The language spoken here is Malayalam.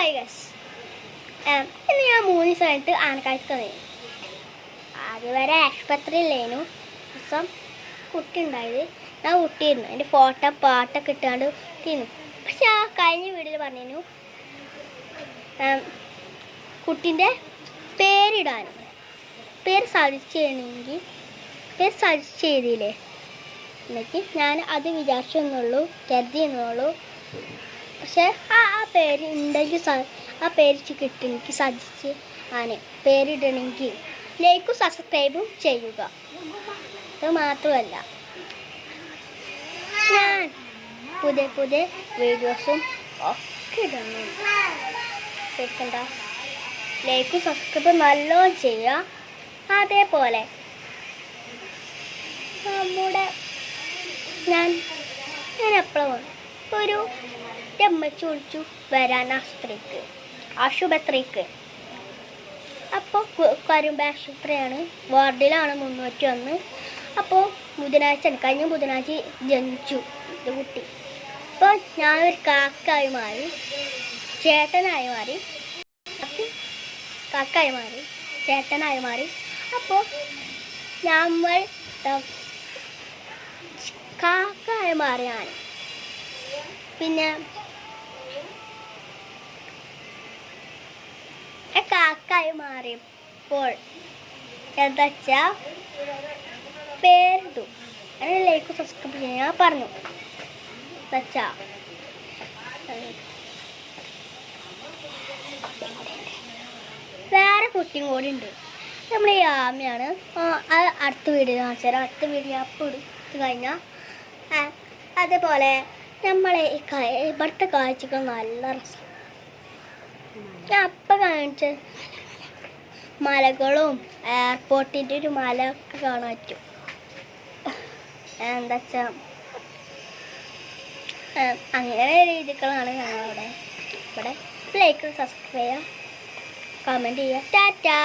ഹായ് ഗൈസ്, ഇന്ന് ഞാൻ 3 ദിവസമായിട്ട് ആനക്കാഴ്ചക്ക് വന്നു. ആദ്യം വരെ ആശുപത്രിയില്ലേനു. ദിവസം കുട്ടി ഉണ്ടായത് ഞാൻ കുട്ടിയിരുന്നു. എൻ്റെ ഫോട്ടോ പാട്ടൊക്കെ ഇട്ടാണ്ട് കുട്ടിയിരുന്നു. പക്ഷെ ആ കഴിഞ്ഞ വീഡിയോയിൽ പറഞ്ഞു കുട്ടീൻ്റെ പേരിടാനും പേര് സജസ്റ്റ് ചെയ്യണമെങ്കിൽ പേര് സജസ്റ്റ് ചെയ്തില്ലേ എന്നിട്ട് ഞാൻ അത് വിചാരിച്ചെന്നുള്ളൂ, കരുതിയെന്നുള്ളൂ. പക്ഷെ ആ പേര് ഉണ്ടെങ്കിൽ ആ പേര് കിട്ടും. എനിക്ക് സജസ്റ്റ് ആണ് പേരിടണമെങ്കിൽ ലൈക്കും സബ്സ്ക്രൈബും ചെയ്യുക. അത് മാത്രമല്ല ഞാൻ പുതിയ പുതിയ വീഡിയോസും ഒക്കെ ഇടുന്നു. കേൾക്കണ്ട, ലൈക്കും സബ്സ്ക്രൈബും നല്ലോണം ചെയ്യുക. അതേപോലെ നമ്മുടെ ഞാൻ എപ്പോഴും ഒരു അമ്മച്ച് വിളിച്ചു വരാൻ ആശുപത്രിക്ക്. അപ്പോൾ കരുമ്പ ആശുപത്രിയാണ്, വാർഡിലാണ് 301. അപ്പോൾ ബുധനാഴ്ച കഴിഞ്ഞ ബുധനാഴ്ച ജനിച്ചു എൻ്റെ കുട്ടി. അപ്പോൾ ഞാനൊരു കാക്കായി മാറി, ചേട്ടനായി മാറി, ചേട്ടനായി മാറി. അപ്പോൾ നമ്മൾ കാക്കായി മാറിയാണ്. പിന്നെ കാക്കായി മാറിയപ്പോൾ എന്താ വെച്ചാൽ പേരിട്ടു. അങ്ങനെ ലൈക്ക് സബ്സ്ക്രൈബ് ചെയ്യാൻ പറഞ്ഞു. വെച്ചാ വേറെ കുട്ടിയും കൂടി ഉണ്ട്. നമ്മുടെ ഈ ആമയാണ്. അത് അടുത്ത വീഡിയോ കാണിച്ചു തരാം. അടുത്ത വീഡിയോ അപ്പോൾ എടുത്ത് കഴിഞ്ഞാൽ അതേപോലെ നമ്മളെ ഇവിടുത്തെ കാഴ്ചകൾ നല്ല രസം. ഞാൻ അപ്പം കാണിച്ച മലകളും എയർപോർട്ടിൻ്റെ ഒരു മല ഒക്കെ കാണാൻ പറ്റും. എന്താ വെച്ചാൽ അങ്ങനെ രീതികളാണ് ഞങ്ങളിവിടെ. ഇവിടെ ലൈക്ക് സബ്സ്ക്രൈബ് ചെയ്യുക, കമൻറ്റ് ചെയ്യുക. ടാറ്റാ.